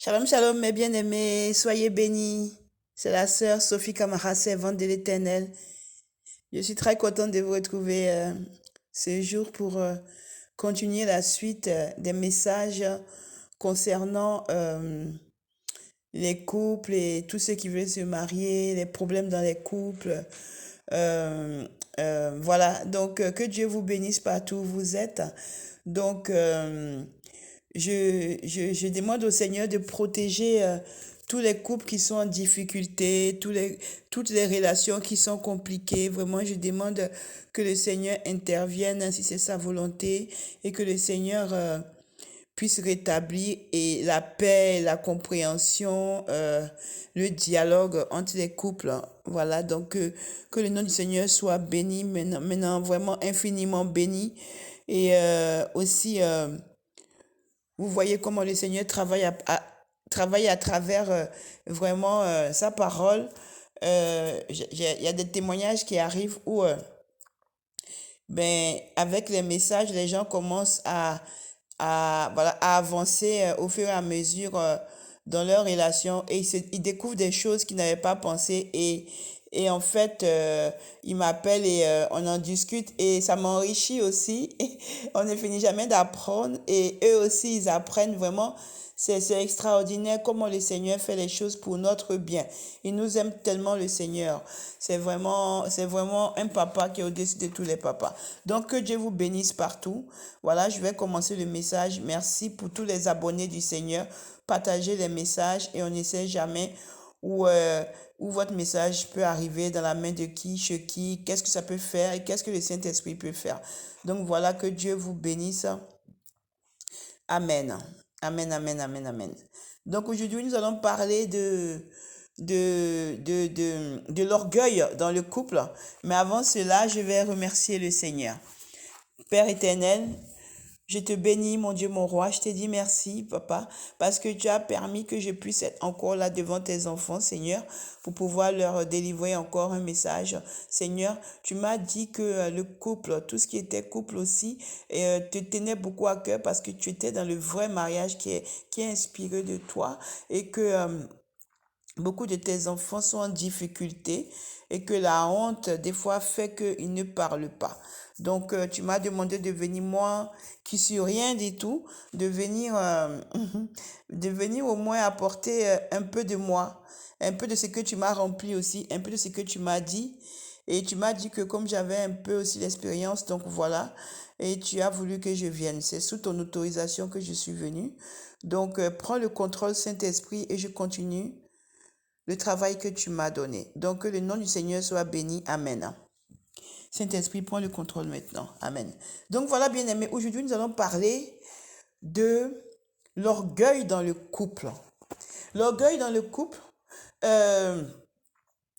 Shalom, shalom, mes bien-aimés, soyez bénis. C'est la sœur Sophie Camara, servante de l'Éternel. Je suis très contente de vous retrouver ce jour pour continuer la suite des messages concernant les couples et tous ceux qui veulent se marier, les problèmes dans les couples. Euh, voilà, donc que Dieu vous bénisse partout où vous êtes. Donc, je demande au Seigneur de protéger tous les couples qui sont en difficulté, toutes les relations qui sont compliquées. Vraiment, je demande que le Seigneur intervienne si c'est sa volonté et que le Seigneur puisse rétablir et la paix, la compréhension, le dialogue entre les couples. Voilà, donc que le nom du Seigneur soit béni maintenant vraiment infiniment béni. Et aussi, vous voyez comment le Seigneur travaille à travers vraiment sa parole. Il y a des témoignages qui arrivent où, ben, avec les messages, les gens commencent voilà, à avancer au fur et à mesure dans leur relation et ils découvrent des choses qu'ils n'avaient pas pensé et en fait, ils m'appellent et on en discute et ça m'enrichit aussi. On ne finit jamais d'apprendre et eux aussi, ils apprennent vraiment. C'est extraordinaire comment le Seigneur fait les choses pour notre bien. Il nous aime tellement, le Seigneur. C'est vraiment un papa qui est au-dessus de tous les papas. Donc, que Dieu vous bénisse partout. Voilà, je vais commencer le message. Merci pour tous les abonnés du Seigneur. Partagez les messages et on ne sait jamais où, où votre message peut arriver dans la main de qui, chez qui, qu'est-ce que ça peut faire et qu'est-ce que le Saint-Esprit peut faire. Donc, voilà, que Dieu vous bénisse. Amen. Amen, amen, amen, amen. Donc aujourd'hui, nous allons parler de l'orgueil dans le couple. Mais avant cela, je vais remercier le Seigneur. Père éternel, je te bénis, mon Dieu, mon roi. Je te dis merci, papa, parce que tu as permis que je puisse être encore là devant tes enfants, Seigneur, pour pouvoir leur délivrer encore un message. Seigneur, tu m'as dit que le couple, tout ce qui était couple aussi, te tenait beaucoup à cœur parce que tu étais dans le vrai mariage qui est inspiré de toi et que beaucoup de tes enfants sont en difficulté et que la honte, des fois, fait qu'ils ne parlent pas. Donc, tu m'as demandé de venir, moi, qui suis rien du tout, de venir, de venir au moins apporter un peu de moi, un peu de ce que tu m'as rempli aussi, un peu de ce que tu m'as dit. Et tu m'as dit que comme j'avais un peu aussi l'expérience, donc voilà, et tu as voulu que je vienne. C'est sous ton autorisation que je suis venue. Donc, prends le contrôle, Saint-Esprit, et je continue le travail que tu m'as donné. Donc, que le nom du Seigneur soit béni. Amen. Saint-Esprit, prends le contrôle maintenant. Amen. Donc, voilà, bien-aimés, aujourd'hui, nous allons parler de l'orgueil dans le couple. L'orgueil dans le couple, euh,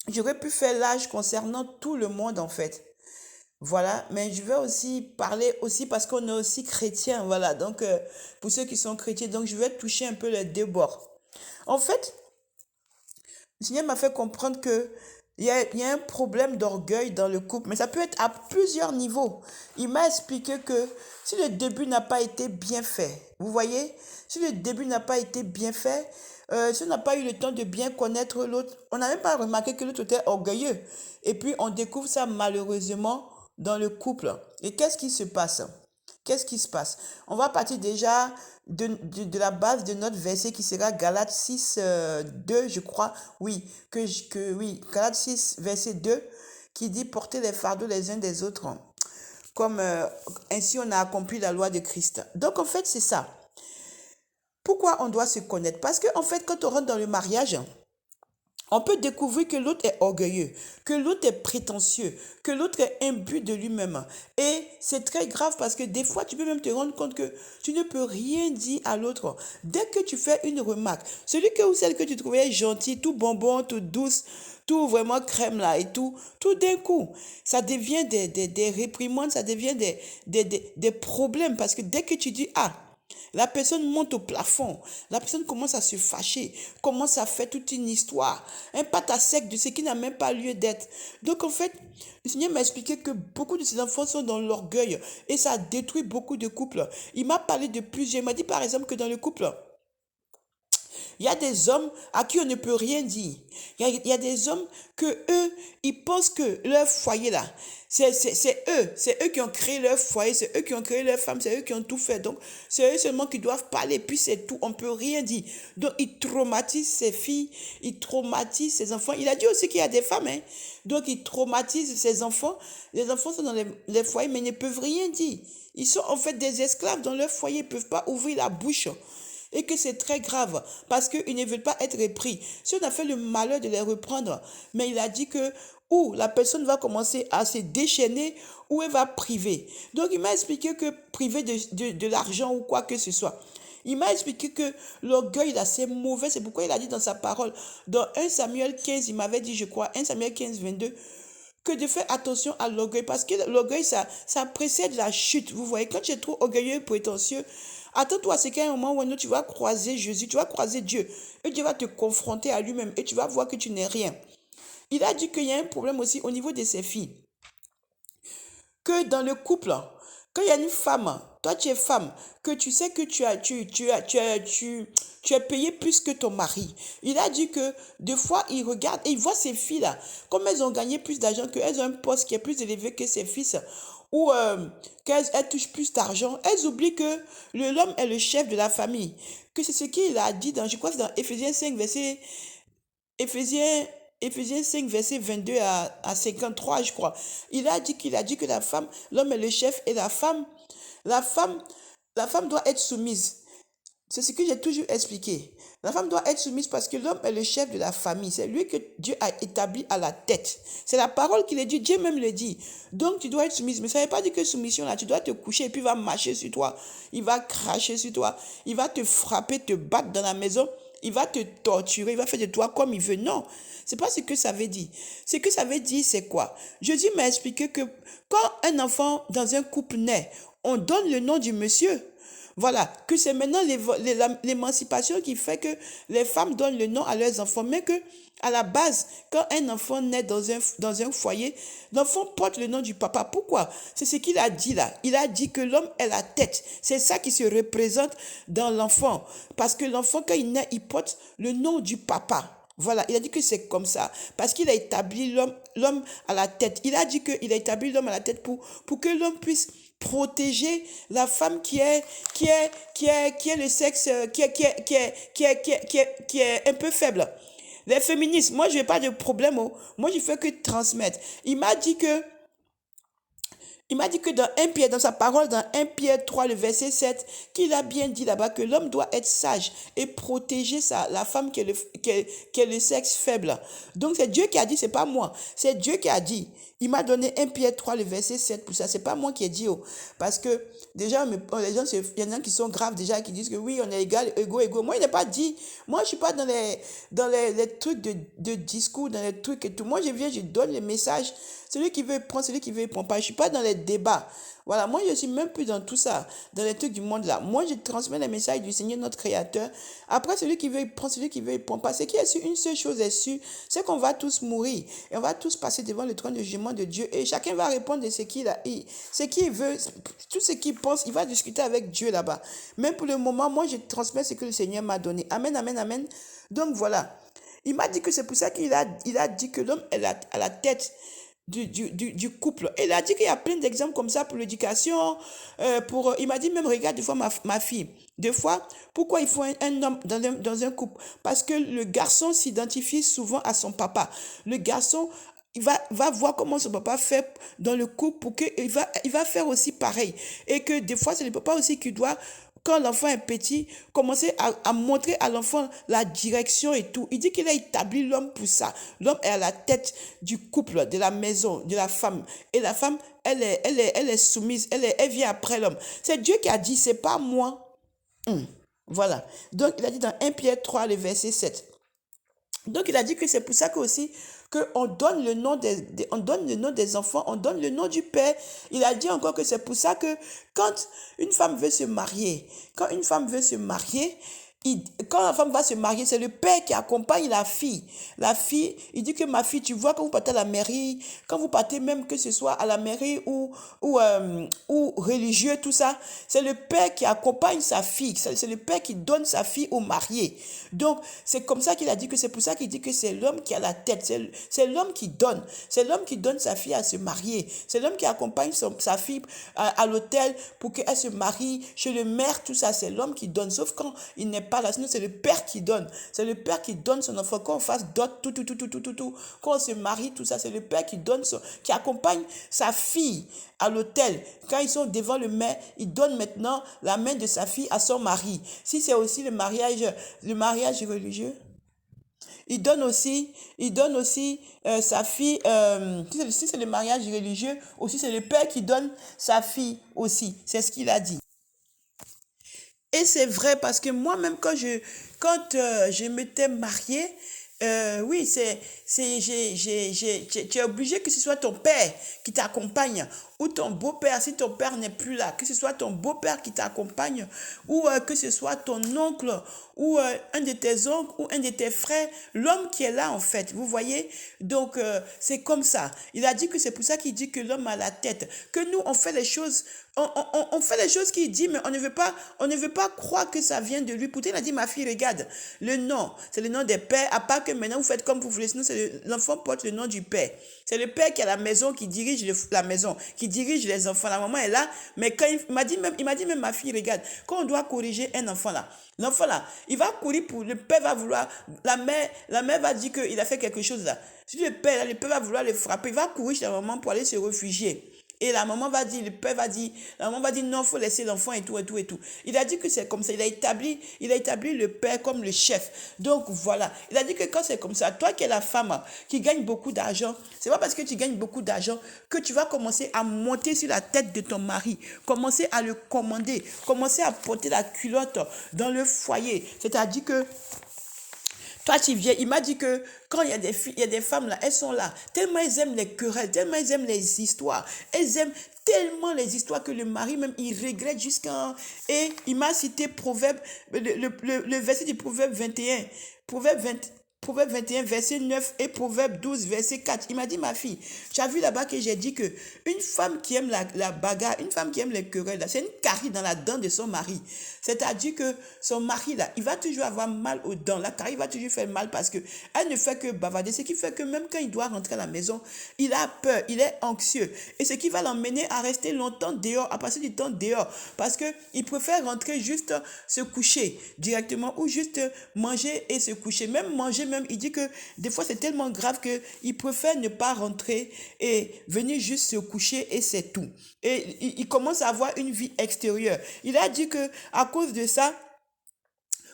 j'aurais pu faire l'âge concernant tout le monde, en fait. Voilà, mais je vais aussi parler aussi parce qu'on est aussi chrétien, voilà. Donc, pour ceux qui sont chrétiens, donc je vais toucher un peu les deux bords. En fait, le Seigneur m'a fait comprendre que il y a un problème d'orgueil dans le couple, mais ça peut être à plusieurs niveaux. Il m'a expliqué que si le début n'a pas été bien fait, vous voyez, si le début n'a pas été bien fait, si on n'a pas eu le temps de bien connaître l'autre, on n'a même pas remarqué que l'autre était orgueilleux. Et puis on découvre ça malheureusement dans le couple. Et qu'est-ce qui se passe? Qu'est-ce qui se passe? On va partir déjà de la base de notre verset qui sera Galates 6, 2, je crois. Oui, oui, Galates 6, verset 2, qui dit porter les fardeaux les uns des autres, comme ainsi on a accompli la loi de Christ. Donc en fait, c'est ça. Pourquoi on doit se connaître? Parce que en fait, quand on rentre dans le mariage, on peut découvrir que l'autre est orgueilleux, que l'autre est prétentieux, que l'autre est imbu de lui-même. Et c'est très grave parce que des fois, tu peux même te rendre compte que tu ne peux rien dire à l'autre. Dès que tu fais une remarque, celui que ou celle que tu trouvais gentil, tout bonbon, tout douce, tout vraiment crème là et tout d'un coup, ça devient des réprimandes, ça devient des problèmes parce que dès que tu dis, ah, la personne monte au plafond. La personne commence à se fâcher, commence à faire toute une histoire, un pâte à sec de ce qui n'a même pas lieu d'être. Donc en fait, le Seigneur m'a expliqué que beaucoup de ces enfants sont dans l'orgueil et ça détruit beaucoup de couples. Il m'a parlé de plusieurs. Il m'a dit par exemple que dans le couple, Il y a des hommes à qui on ne peut rien dire. Il y a des hommes que eux, ils pensent que leur foyer là, c'est eux qui ont créé leur foyer, c'est eux qui ont créé leur femme, c'est eux qui ont tout fait. Donc, c'est eux seulement qui doivent parler, puis c'est tout, on ne peut rien dire. Donc, ils traumatisent ses filles, ils traumatisent ses enfants. Il a dit aussi qu'il y a des femmes, hein. Donc, ils traumatisent ses enfants. Les enfants sont dans les foyers, mais ils ne peuvent rien dire. Ils sont en fait des esclaves dans leur foyer, ils ne peuvent pas ouvrir la bouche et que c'est très grave parce qu'ils ne veulent pas être repris. Si on a fait le malheur de les reprendre, mais il a dit que ou la personne va commencer à se déchaîner ou elle va priver. Donc il m'a expliqué que priver de l'argent ou quoi que ce soit. Il m'a expliqué que l'orgueil là c'est mauvais, c'est pourquoi il a dit dans sa parole, dans 1 Samuel 15, il m'avait dit je crois, 1 Samuel 15, 22, que de faire attention à l'orgueil, parce que l'orgueil, ça précède la chute. Vous voyez, quand tu es trop orgueilleux et prétentieux, attends-toi à ce qu'à un moment ou un autre, tu vas croiser Jésus, tu vas croiser Dieu, et Dieu va te confronter à lui-même, et tu vas voir que tu n'es rien. Il a dit qu'il y a un problème aussi au niveau de ses filles, que dans le couple, quand il y a une femme, toi tu es femme, que tu sais que tu es payé plus que ton mari. Il a dit que des fois, il regarde et il voit ces filles-là, comme elles ont gagné plus d'argent, qu'elles ont un poste qui est plus élevé que ses fils, ou qu'elles touchent plus d'argent, elles oublient que l'homme est le chef de la famille. Que c'est ce qu'il a dit dans, je crois que c'est dans Éphésiens 5, verset Éphésiens, Éphésiens 5, verset 22 à 53, je crois. Il a dit que la femme, l'homme est le chef et la femme, la femme doit être soumise. C'est ce que j'ai toujours expliqué. La femme doit être soumise parce que l'homme est le chef de la famille. C'est lui que Dieu a établi à la tête. C'est la parole qu'il a dit. Dieu même le dit. Donc tu dois être soumise. Mais ça ne veut pas dire que soumission là, tu dois te coucher et puis il va marcher sur toi. Il va cracher sur toi. Il va te frapper, te battre dans la maison. Il va te torturer. Il va faire de toi comme il veut. Non. C'est pas ce que ça veut dire. Ce que ça veut dire, c'est quoi? Jésus m'a expliqué que quand un enfant dans un couple naît, on donne le nom du monsieur. Voilà, que c'est maintenant l'émancipation qui fait que les femmes donnent le nom à leurs enfants, mais que à la base, quand un enfant naît dans un foyer, l'enfant porte le nom du papa. Pourquoi? C'est ce qu'il a dit là. Il a dit que l'homme est la tête. C'est ça qui se représente dans l'enfant. Parce que l'enfant, quand il naît, il porte le nom du papa. Voilà, il a dit que c'est comme ça, parce qu'il a établi l'homme à la tête. Il a dit qu'il a établi l'homme à la tête pour que l'homme puisse protéger la femme qui est le sexe, qui est un peu faible. Les féministes, moi je n'ai pas de problème, oh. Moi je fais que transmettre. Il m'a dit que dans sa parole, dans 1 Pierre 3, le verset 7, qu'il a bien dit là-bas que l'homme doit être sage et protéger la femme qui est le sexe faible. Donc c'est Dieu qui a dit, c'est pas moi. C'est Dieu qui a dit. Il m'a donné 1 Pierre 3, le verset 7 pour ça. C'est pas moi qui ai dit. Oh. Parce que déjà, les gens, il y en a qui sont graves déjà, qui disent que oui, on est égal, égaux. Moi, il n'est pas dit. Moi, je suis pas dans les trucs de discours, dans les trucs et tout. Moi, je viens, je donne les messages. Celui qui veut prendre, celui qui veut prendre pas. Je suis pas dans les débats. Voilà, moi je suis même plus dans tout ça, dans les trucs du monde là. Moi je transmets les messages du Seigneur notre Créateur. Après celui qui veut il prend, celui qui veut il prend pas. Ce qui est sûr, une seule chose est sûre, c'est qu'on va tous mourir et on va tous passer devant le trône de jugement de Dieu et chacun va répondre de ce qu'il a, ce qu'il veut, tout ce qu'il pense, il va discuter avec Dieu là-bas. Mais pour le moment, moi je transmets ce que le Seigneur m'a donné. Amen, amen, amen. Donc voilà. Il m'a dit que c'est pour ça qu'il a dit que l'homme est à la tête du couple. Et il a dit qu'il y a plein d'exemples comme ça pour l'éducation. Il m'a dit même, regarde, des fois, ma fille, des fois, pourquoi il faut un homme dans un couple? Parce que le garçon s'identifie souvent à son papa. Le garçon, il va voir comment son papa fait dans le couple pour qu'il va faire aussi pareil. Et que des fois, c'est le papa aussi qui doit, quand l'enfant est petit, commencer à montrer à l'enfant la direction et tout. Il dit qu'il a établi l'homme pour ça. L'homme est à la tête du couple, de la maison, de la femme. Et la femme, elle est soumise, elle vient après l'homme. C'est Dieu qui a dit, c'est pas moi. Voilà. Donc, il a dit dans 1 Pierre 3, le verset 7. Donc, il a dit que c'est pour ça que aussi qu'on donne le nom on donne le nom des enfants, on donne le nom du père. Il a dit encore que c'est pour ça que quand une femme veut se marier, Quand la femme va se marier, c'est le père qui accompagne la fille. La fille, il dit que ma fille, tu vois, quand vous partez à la mairie, quand vous partez même que ce soit à la mairie ou religieux, tout ça, c'est le père qui accompagne sa fille. C'est le père qui donne sa fille au marié. Donc, c'est comme ça qu'il a dit que c'est pour ça qu'il dit que c'est l'homme qui a la tête. C'est l'homme qui donne. C'est l'homme qui donne sa fille à se marier. C'est l'homme qui accompagne sa fille à l'hôtel pour qu'elle se marie chez le maire, tout ça. C'est l'homme qui donne. Sauf quand il n'est pas là. Sinon, c'est le père qui donne. C'est le père qui donne son enfant. Quand on fasse dot, tout. Quand on se marie, tout ça, c'est le père qui donne qui accompagne sa fille à l'hôtel. Quand ils sont devant le maire, il donne maintenant la main de sa fille à son mari. Si c'est aussi le mariage religieux, il donne aussi sa fille, si c'est le mariage religieux, aussi c'est le père qui donne sa fille aussi. C'est ce qu'il a dit. Et c'est vrai parce que moi-même, quand je m'étais mariée, oui, tu es obligé que ce soit ton père qui t'accompagne ou ton beau-père, si ton père n'est plus là, que ce soit ton beau-père qui t'accompagne ou que ce soit ton oncle ou un de tes oncles ou un de tes frères, l'homme qui est là en fait, vous voyez? Donc, c'est comme ça. Il a dit que c'est pour ça qu'il dit que l'homme a la tête, que nous, on fait les choses, on fait les choses qu'il dit, mais on ne veut pas croire que ça vient de lui. Pourtant, il a dit, ma fille, regarde, le nom, c'est le nom des pères, à part que maintenant vous faites comme vous voulez, sinon l'enfant porte le nom du père. C'est le père qui a la maison, qui dirige la maison, qui dirige les enfants. La maman est là, mais quand il m'a dit même, ma fille, regarde, quand on doit corriger un enfant là, l'enfant là, il va courir pour, le père va vouloir, la mère va dire qu'il a fait quelque chose là. Si le père va vouloir le frapper, il va courir chez la maman pour aller se réfugier. Et la maman va dire, le père va dire, la maman va dire non, il faut laisser l'enfant et tout, et tout, et tout. Il a dit que c'est comme ça. Il a établi le père comme le chef. Donc voilà. Il a dit que quand c'est comme ça, toi qui es la femme qui gagne beaucoup d'argent, c'est pas parce que tu gagnes beaucoup d'argent que tu vas commencer à monter sur la tête de ton mari, commencer à le commander, commencer à porter la culotte dans le foyer. C'est-à-dire que toi, tu viens, il m'a dit que quand il y a des filles, il y a des femmes là, elles sont là, tellement elles aiment les querelles, tellement elles aiment les histoires, elles aiment tellement les histoires que le mari même, il regrette jusqu'à... Et il m'a cité Proverbe, le verset du Proverbe 21, Proverbe 20, Proverbe 21, verset 9 et Proverbe 12, verset 4. Il m'a dit, ma fille, tu as vu là-bas que j'ai dit que une femme qui aime la bagarre, une femme qui aime les querelles, c'est une carie dans la dent de son mari. C'est-à-dire que son mari, là, il va toujours avoir mal aux dents. La carie va toujours faire mal parce que elle ne fait que bavarder. Ce qui fait que même quand il doit rentrer à la maison, il a peur, il est anxieux. Et ce qui va l'emmener à rester longtemps dehors, à passer du temps dehors. Parce qu'il préfère rentrer juste se coucher directement ou juste manger et se coucher. Même manger, même, il dit que des fois c'est tellement grave qu'il préfère ne pas rentrer et venir juste se coucher et c'est tout. Et il commence à avoir une vie extérieure. Il a dit que à cause de ça,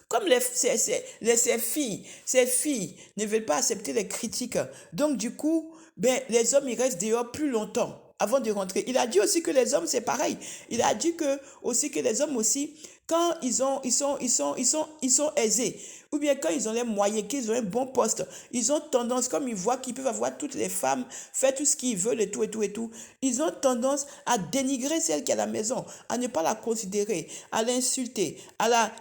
comme ces filles ne veulent pas accepter les critiques, donc du coup, ben, les hommes, ils restent dehors plus longtemps avant de rentrer. Il a dit aussi que les hommes, c'est pareil. Il a dit aussi que les hommes aussi, quand ils sont aisés, ou bien quand ils ont les moyens, qu'ils ont un bon poste, ils ont tendance, comme ils voient qu'ils peuvent avoir toutes les femmes, faire tout ce qu'ils veulent et tout, et tout, et tout, ils ont tendance à dénigrer celle qui est à la maison, à ne pas la considérer, à l'insulter,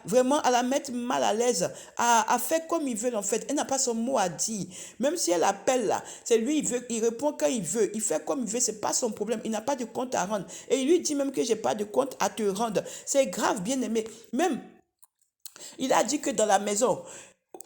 vraiment à la mettre mal à l'aise, à faire comme ils veulent en fait. Elle n'a pas son mot à dire. Même si elle appelle là, c'est lui, il répond quand il veut, il fait comme il veut, c'est pas son problème, il n'a pas de compte à rendre. Et il lui dit même que j'ai pas de compte à te rendre. C'est grave, bien aimé. Même il a dit que dans la maison,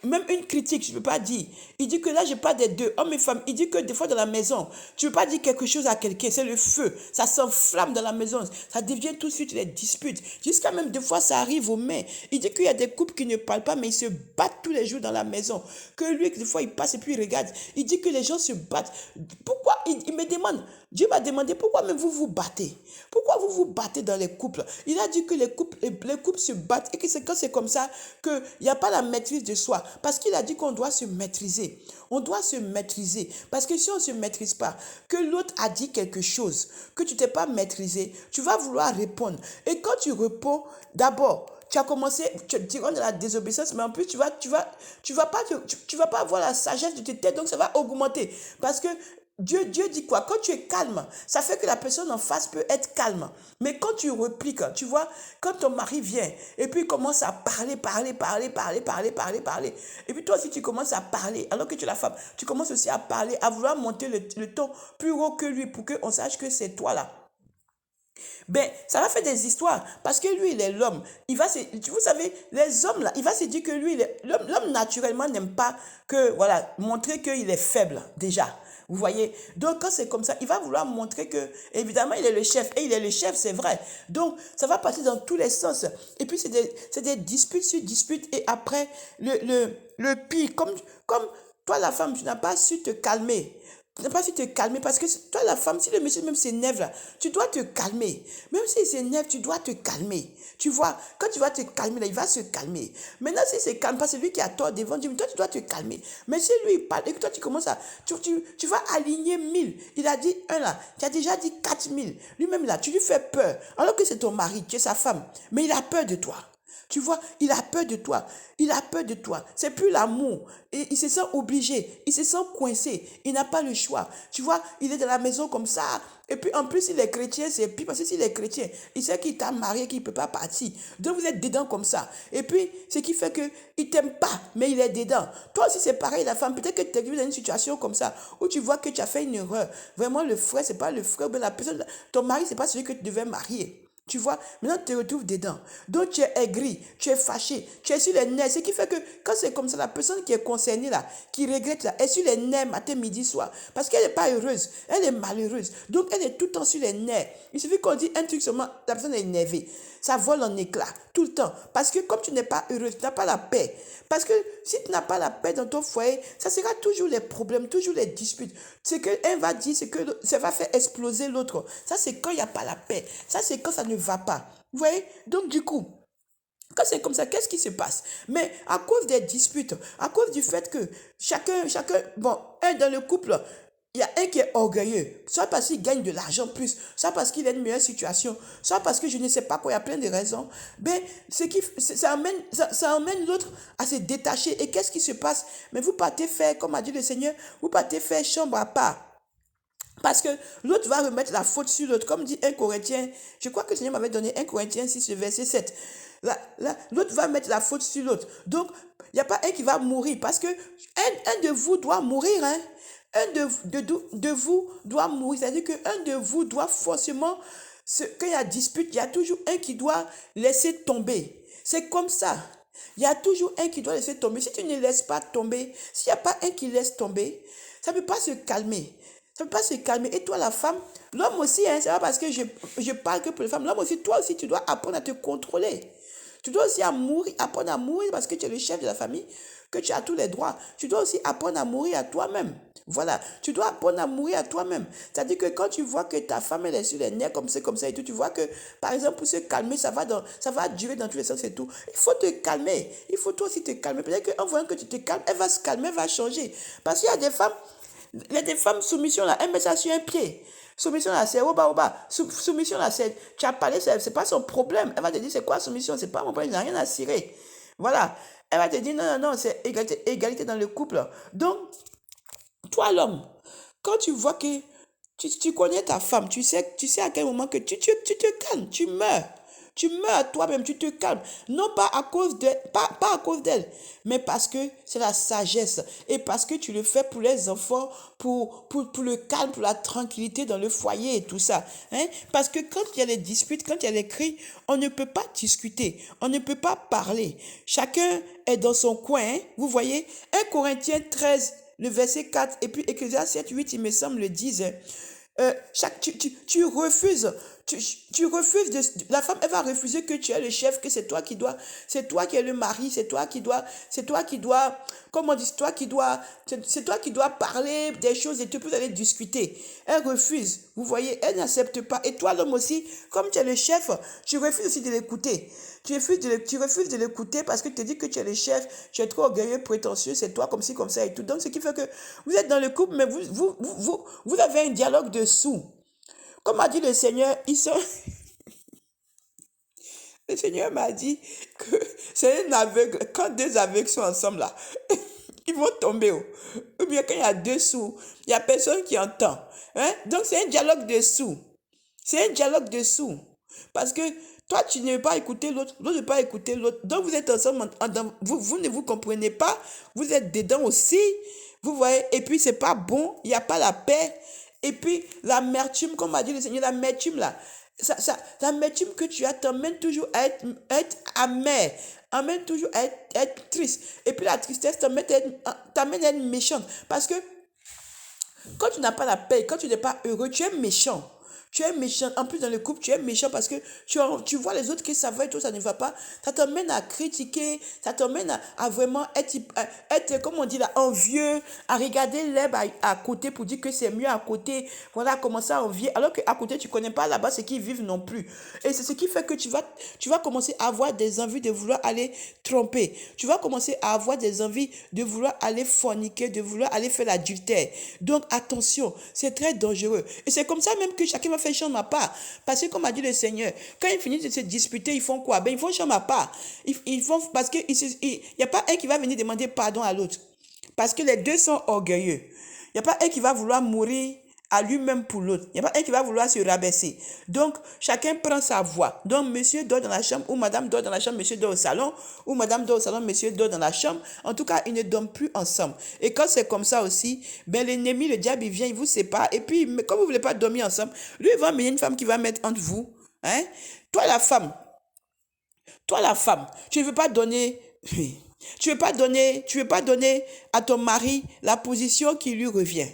même une critique, je ne peux pas dire. Il dit que là, je parle des deux, hommes et femmes. Il dit que des fois dans la maison, tu ne peux pas dire quelque chose à quelqu'un, c'est le feu. Ça s'enflamme dans la maison. Ça devient tout de suite des disputes. Jusqu'à même des fois, ça arrive aux mains. Il dit qu'il y a des couples qui ne parlent pas, mais ils se battent tous les jours dans la maison. Que lui, des fois, il passe et puis il regarde. Il dit que les gens se battent. Pourquoi? Il me demande, Dieu m'a demandé pourquoi même vous vous battez. Pourquoi vous vous battez dans les couples? Il a dit que les couples se battent et que c'est quand c'est comme ça qu'il n'y a pas la maîtrise de soi. Parce qu'il a dit qu'on doit se maîtriser. On doit se maîtriser. Parce que si on ne se maîtrise pas, que l'autre a dit quelque chose, que tu ne t'es pas maîtrisé, tu vas vouloir répondre. Et quand tu réponds, d'abord, tu as commencé, tu rentres dans la désobéissance, mais en plus, tu vas pas avoir la sagesse de te taire, donc ça va augmenter. Parce que Dieu dit quoi? Quand tu es calme, ça fait que la personne en face peut être calme. Mais quand tu repliques, tu vois, quand ton mari vient et puis il commence à parler, et puis toi aussi tu commences à parler, alors que tu es la femme, tu commences aussi à parler, à vouloir monter le ton plus haut que lui pour qu'on sache que c'est toi là. Ben, ça va faire des histoires parce que lui, il est l'homme. Vous savez, les hommes là, il va se dire que lui, l'homme naturellement n'aime pas que, voilà, montrer qu'il est faible déjà. Vous voyez? Donc, quand c'est comme ça, il va vouloir montrer que, évidemment, il est le chef. Et il est le chef, c'est vrai. Donc, ça va passer dans tous les sens. Et puis, c'est des disputes sur disputes. Et après, le pire, comme toi, la femme, tu n'as pas su te calmer. Tu n'as pas su te calmer parce que toi, la femme, si le monsieur même s'énerve là, tu dois te calmer. Même s'il s'énerve, tu dois te calmer. Tu vois, quand tu vas te calmer là, il va se calmer. Maintenant, s'il ne se calme pas, c'est lui qui a tort devant Dieu. Mais toi, tu dois te calmer. Mais si lui, il parle et que toi, tu commences à. Tu vas aligner 1000. Il a dit un là. Tu as déjà dit 4000. Lui-même là, tu lui fais peur. Alors que c'est ton mari, tu es sa femme. Mais il a peur de toi. Tu vois, il a peur de toi. Il a peur de toi. C'est plus l'amour. Et il se sent obligé. Il se sent coincé. Il n'a pas le choix. Tu vois, il est dans la maison comme ça. Et puis en plus, il est chrétien, c'est pire parce que s'il est chrétien, il sait qu'il t'a marié, qu'il ne peut pas partir. Donc vous êtes dedans comme ça. Et puis, ce qui fait qu'il ne t'aime pas, mais il est dedans. Toi aussi, c'est pareil, la femme. Peut-être que tu es dans une situation comme ça, où tu vois que tu as fait une erreur. Vraiment, le frère, ce n'est pas le frère, mais la personne, ton mari, ce n'est pas celui que tu devais marier. Tu vois, maintenant tu te retrouves dedans. Donc tu es aigri, tu es fâché, tu es sur les nerfs. Ce qui fait que quand c'est comme ça, la personne qui est concernée là, qui regrette là, est sur les nerfs matin, midi, soir. Parce qu'elle n'est pas heureuse, elle est malheureuse. Donc elle est tout le temps sur les nerfs. Il suffit qu'on dit un truc seulement, la personne est énervée. Ça vole en éclats, tout le temps. Parce que comme tu n'es pas heureuse, tu n'as pas la paix. Parce que si tu n'as pas la paix dans ton foyer, ça sera toujours les problèmes, toujours les disputes. Ce qu'un va dire, c'est que ça va faire exploser l'autre. Ça, c'est quand il n'y a pas la paix. Ça, c'est quand ça ne va pas. Vous voyez? Donc, du coup, quand c'est comme ça, qu'est-ce qui se passe? Mais à cause des disputes, à cause du fait que bon, dans le couple, il y a un qui est orgueilleux, soit parce qu'il gagne de l'argent plus, soit parce qu'il a une meilleure situation, soit parce que je ne sais pas quoi, il y a plein de raisons. Ben, ça emmène l'autre à se détacher. Et qu'est-ce qui se passe? Mais vous partez faire, comme a dit le Seigneur, vous partez faire chambre à part. Parce que l'autre va remettre la faute sur l'autre. Comme dit un Corinthien, je crois que le Seigneur m'avait donné un Corinthien 6, verset 7. L'autre va mettre la faute sur l'autre. Donc, il n'y a pas un qui va mourir parce que un de vous doit mourir. Hein? Un de vous doit mourir. C'est-à-dire qu'un de vous doit forcément, quand il y a dispute, il y a toujours un qui doit laisser tomber. C'est comme ça. Il y a toujours un qui doit laisser tomber. Si tu ne laisses pas tomber, s'il n'y a pas un qui laisse tomber, ça ne peut pas se calmer. Ça ne peut pas se calmer. Et toi, la femme, l'homme aussi, hein, c'est pas parce que je parle que pour les femmes, l'homme aussi, toi aussi, tu dois apprendre à te contrôler. Tu dois aussi apprendre à mourir parce que tu es le chef de la famille, que tu as tous les droits. Tu dois aussi apprendre à mourir à toi-même. Voilà, tu dois apprendre à mourir à toi-même. C'est-à-dire que quand tu vois que ta femme, elle est sur les nerfs comme ça et tout, tu vois que, par exemple, pour se calmer, ça va durer dans tous les sens et tout. Il faut te calmer. Il faut toi aussi te calmer. Peut-être qu'en voyant que tu te calmes, elle va se calmer, elle va changer. Parce qu'il y a des femmes, il y a des femmes soumission là, elle met ça sur un pied. Soumission là, c'est au bas. Soumission là, c'est, tu as parlé, c'est pas son problème. Elle va te dire, c'est quoi soumission? C'est pas mon problème, il n'a rien à cirer. Voilà. Elle va te dire, non, c'est égalité dans le couple. Donc, toi, l'homme, quand tu vois que tu connais ta femme, tu sais à quel moment que tu te calmes, tu meurs. Tu meurs toi-même, tu te calmes. Non pas à cause pas à cause d'elle, mais parce que c'est la sagesse. Et parce que tu le fais pour les enfants, pour le calme, pour la tranquillité dans le foyer et tout ça. Hein? Parce que quand il y a les disputes, quand il y a les cris, on ne peut pas discuter, on ne peut pas parler. Chacun est dans son coin. Hein? Vous voyez, 1 Corinthiens 13, le verset 4, et puis Ecclésiaste 7, 8, il me semble, le disent. Tu refuses, tu refuses la femme, elle va refuser que tu es le chef, que c'est toi qui es le mari, comment on dit, c'est toi qui dois parler des choses et vous allez discuter. Elle refuse, vous voyez, elle n'accepte pas. Et toi, l'homme aussi, comme tu es le chef, tu refuses aussi de l'écouter. Tu refuses de l'écouter parce que tu te dis que tu es le chef, tu es trop orgueilleux, prétentieux, c'est toi comme ci, comme ça et tout. Donc, ce qui fait que vous êtes dans le couple, mais vous avez un dialogue dessous. Comme a dit le Seigneur, le Seigneur m'a dit que c'est un aveugle, quand deux aveugles sont ensemble là, Ils vont tomber. Ou bien quand il y a deux sous, il n'y a personne qui entend. Hein? Donc c'est un dialogue de sous. C'est un dialogue de sous. Parce que toi, tu ne veux pas écouter l'autre, l'autre ne veut pas écouter l'autre. Donc vous êtes ensemble, vous ne vous comprenez pas, vous êtes dedans aussi. Vous voyez, et puis c'est pas bon, il n'y a pas la paix. Et puis l'amertume, comme a dit le Seigneur, l'amertume là, l'amertume que tu as t'emmène toujours à être amer, t'emmène toujours à être triste. Et puis la tristesse t'amène à être méchante. Parce que quand tu n'as pas la paix, quand tu n'es pas heureux, tu es méchant. Tu es méchant. En plus, dans le couple, tu es méchant parce que tu vois les autres que ça va et toi, ça ne va pas. Ça t'emmène à critiquer, ça t'emmène à vraiment être, comme on dit là, envieux, à regarder l'herbe à côté pour dire que c'est mieux à côté. Voilà, commencer à envier. Alors qu'à côté, tu ne connais pas là-bas ce qu'ils vivent non plus. Et c'est ce qui fait que tu vas commencer à avoir des envies de vouloir aller tromper. Tu vas commencer à avoir des envies de vouloir aller forniquer, de vouloir aller faire l'adultère. Donc, attention, c'est très dangereux. Et c'est comme ça même que chacun va faire chambre à part. Parce que comme a dit le Seigneur, quand ils finissent de se disputer, ils font quoi? Ben, ils font chambre à part. Ils font, parce qu'il n'y a pas un qui va venir demander pardon à l'autre. Parce que les deux sont orgueilleux. Il n'y a pas un qui va vouloir mourir à lui-même pour l'autre. Il n'y a pas un qui va vouloir se rabaisser. Donc, chacun prend sa voie. Donc, monsieur dort dans la chambre, ou madame dort dans la chambre, monsieur dort au salon, ou madame dort au salon, monsieur dort dans la chambre. En tout cas, ils ne dorment plus ensemble. Et quand c'est comme ça aussi, ben l'ennemi, le diable, il vient, il vous sépare. Et puis, comme vous ne voulez pas dormir ensemble, lui, il va amener une femme qui va mettre entre vous. Hein? Toi, la femme, tu ne veux pas donner... Tu veux pas donner à ton mari la position qui lui revient.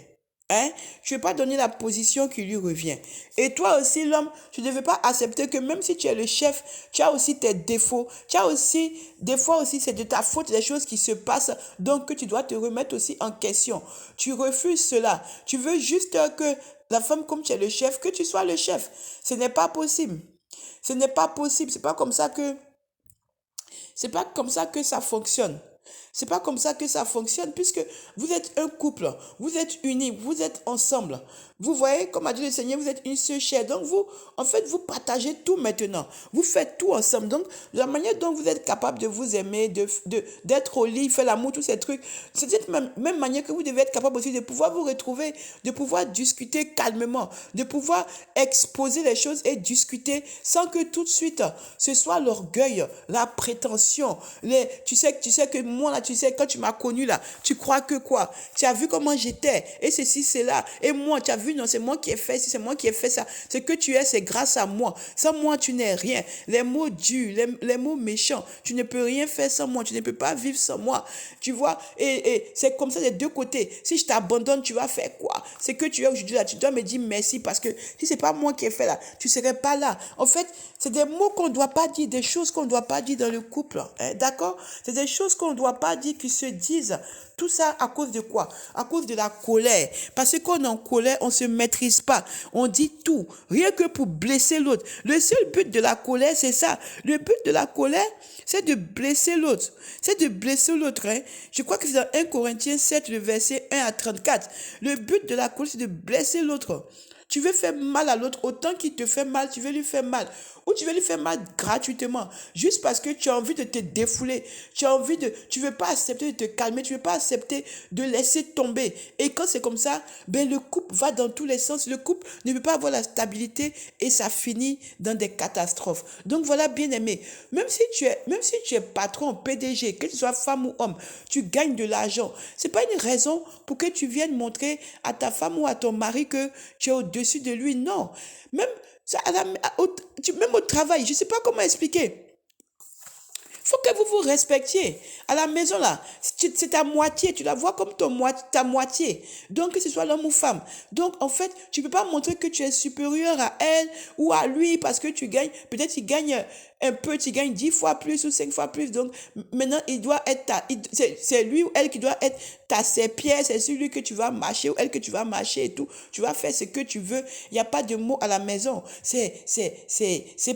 Hein? Tu ne veux pas donner la position qui lui revient. Et toi aussi, l'homme, tu ne veux pas accepter que même si tu es le chef, tu as aussi tes défauts. Tu as aussi, des fois aussi, c'est de ta faute les choses qui se passent, donc que tu dois te remettre aussi en question. Tu refuses cela. Tu veux juste que la femme, comme tu es le chef, que tu sois le chef. Ce n'est pas possible. Ce n'est pas possible. C'est pas comme ça que ça fonctionne. C'est pas comme ça que ça fonctionne puisque vous êtes un couple, vous êtes unis, vous êtes ensemble. Vous voyez, comme a dit le Seigneur, vous êtes une seule chair. Donc vous, en fait, vous partagez tout maintenant. Vous faites tout ensemble. Donc la manière dont vous êtes capable de vous aimer, d'être au lit, faire l'amour, tous ces trucs, c'est cette même manière que vous devez être capable aussi de pouvoir vous retrouver, de pouvoir discuter calmement, de pouvoir exposer les choses et discuter sans que tout de suite ce soit l'orgueil, la prétention. Tu sais que moi là, tu sais, quand tu m'as connu là, tu crois que quoi? Tu as vu comment j'étais et ceci, c'est là. Et moi, tu as vu, non, c'est moi qui ai fait, c'est moi qui ai fait ça. Ce que tu es, c'est grâce à moi. Sans moi, tu n'es rien. Les mots durs, les mots méchants, tu ne peux rien faire sans moi. Tu ne peux pas vivre sans moi. Tu vois? Et c'est comme ça des deux côtés. Si je t'abandonne, tu vas faire quoi? C'est que tu es aujourd'hui là, tu dois me dire merci parce que si c'est pas moi qui ai fait là, tu serais pas là. En fait, c'est des mots qu'on ne doit pas dire, des choses qu'on ne doit pas dire dans le couple. Hein, d'accord? C'est des choses qu'on ne doit pas dire, qui se disent. Tout ça à cause de quoi? À cause de la colère. Parce qu'on est en colère, on ne se maîtrise pas. On dit tout, rien que pour blesser l'autre. Le seul but de la colère, c'est ça. Le but de la colère, c'est de blesser l'autre. C'est de blesser l'autre. Hein. Je crois que c'est dans 1 Corinthiens 7, le verset 1 à 34. Le but de la colère, c'est de blesser l'autre. Tu veux faire mal à l'autre, autant qu'il te fait mal, tu veux lui faire mal. Ou tu veux lui faire mal gratuitement, juste parce que tu as envie de te défouler. Tu veux pas accepter de te calmer, tu veux pas accepter de laisser tomber. Et quand c'est comme ça, ben le couple va dans tous les sens. Le couple ne peut pas avoir la stabilité et ça finit dans des catastrophes. Donc voilà, bien aimé, même si tu es patron, PDG, que tu sois femme ou homme, tu gagnes de l'argent. C'est pas une raison pour que tu viennes montrer à ta femme ou à ton mari que tu es au-dessus de lui. Non. Même, même au travail, je ne sais pas comment expliquer. Il faut que vous vous respectiez. À la maison, là, c'est ta moitié. Tu la vois comme ta moitié. Donc, que ce soit l'homme ou femme. Donc, en fait, tu ne peux pas montrer que tu es supérieur à elle ou à lui parce que tu gagnes. Peut-être qu'il gagne un peu, tu gagnes 10 fois plus ou 5 fois plus. Donc, maintenant, il doit être c'est lui ou elle qui doit être ta serpillère. C'est sur lui que tu vas marcher ou elle que tu vas marcher et tout. Tu vas faire ce que tu veux. Il n'y a pas de mots à la maison. C'est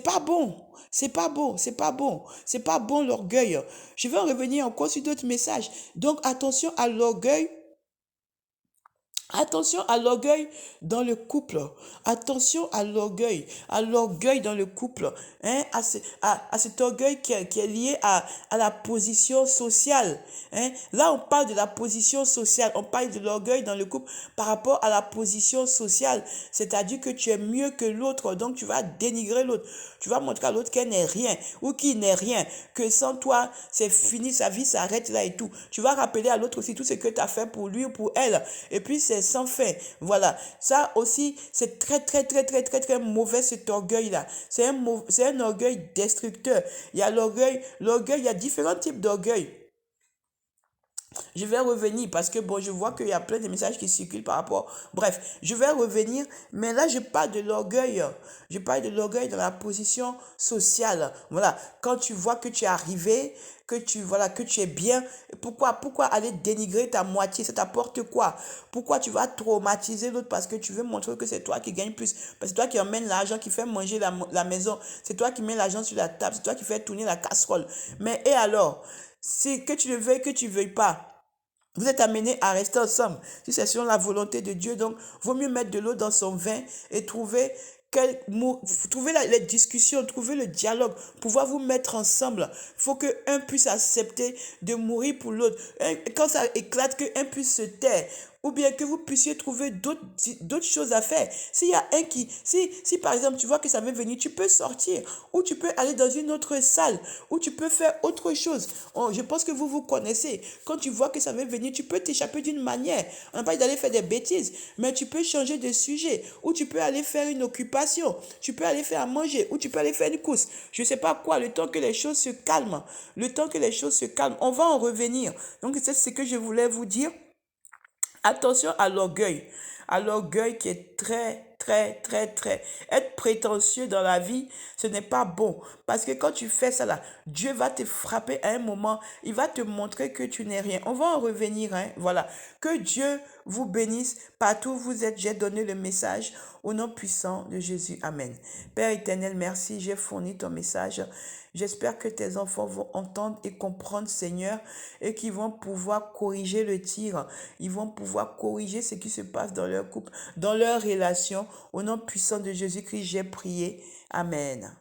pas bon. C'est pas bon, c'est pas bon, c'est pas bon l'orgueil. Je vais en revenir encore sur d'autres messages. Donc attention à l'orgueil Attention à l'orgueil dans le couple. Attention à l'orgueil dans le couple. Hein, à cet orgueil qui est lié à la position sociale. Hein. Là, on parle de la position sociale. On parle de l'orgueil dans le couple par rapport à la position sociale. C'est-à-dire que tu es mieux que l'autre. Donc, tu vas dénigrer l'autre. Tu vas montrer à l'autre qu'elle n'est rien ou qu'il n'est rien. Que sans toi, c'est fini, sa vie s'arrête là et tout. Tu vas rappeler à l'autre aussi tout ce que tu as fait pour lui ou pour elle. Et puis, c'est sans fin. Voilà. Ça aussi, c'est très, très, très, très, très, très mauvais cet orgueil-là. C'est un orgueil destructeur. Il y a l'orgueil, il y a différents types d'orgueil. Je vais revenir parce que bon, je vois qu'il y a plein de messages qui circulent par rapport. Bref, je vais revenir, mais là, je parle de l'orgueil. Je parle de l'orgueil dans la position sociale. Voilà, quand tu vois que tu es arrivé, que tu es bien, pourquoi aller dénigrer ta moitié? Ça t'apporte quoi? Pourquoi tu vas traumatiser l'autre parce que tu veux montrer que c'est toi qui gagne plus? Parce que c'est toi qui emmène l'argent, qui fait manger la maison. C'est toi qui mets l'argent sur la table. C'est toi qui fais tourner la casserole. Mais et alors? C'est que tu le veuilles, que tu ne veuilles pas. Vous êtes amenés à rester ensemble. Si c'est selon la volonté de Dieu, donc, vaut mieux mettre de l'eau dans son vin et trouver les discussions, trouver le dialogue, pouvoir vous mettre ensemble. Il faut qu'un puisse accepter de mourir pour l'autre. Quand ça éclate, qu'un puisse se taire. Ou bien que vous puissiez trouver d'autres choses à faire. S'il y a un si par exemple tu vois que ça veut venir, tu peux sortir. Ou tu peux aller dans une autre salle. Ou tu peux faire autre chose. Je pense que vous vous connaissez. Quand tu vois que ça veut venir, tu peux t'échapper d'une manière. On n'a pas dit d'aller faire des bêtises. Mais tu peux changer de sujet. Ou tu peux aller faire une occupation. Tu peux aller faire à manger. Ou tu peux aller faire une course. Je ne sais pas quoi. Le temps que les choses se calment. Le temps que les choses se calment. On va en revenir. Donc c'est ce que je voulais vous dire. Attention à l'orgueil qui est très, très, très, très. Être prétentieux dans la vie, ce n'est pas bon. Parce que quand tu fais ça là, Dieu va te frapper à un moment, il va te montrer que tu n'es rien. On va en revenir, hein, voilà. Que Dieu vous bénisse partout où vous êtes. J'ai donné le message au nom puissant de Jésus. Amen. Père éternel, merci, j'ai fourni ton message. J'espère que tes enfants vont entendre et comprendre, Seigneur, et qu'ils vont pouvoir corriger le tir. Ils vont pouvoir corriger ce qui se passe dans leur couple, dans leur relation. Au nom puissant de Jésus-Christ, j'ai prié. Amen.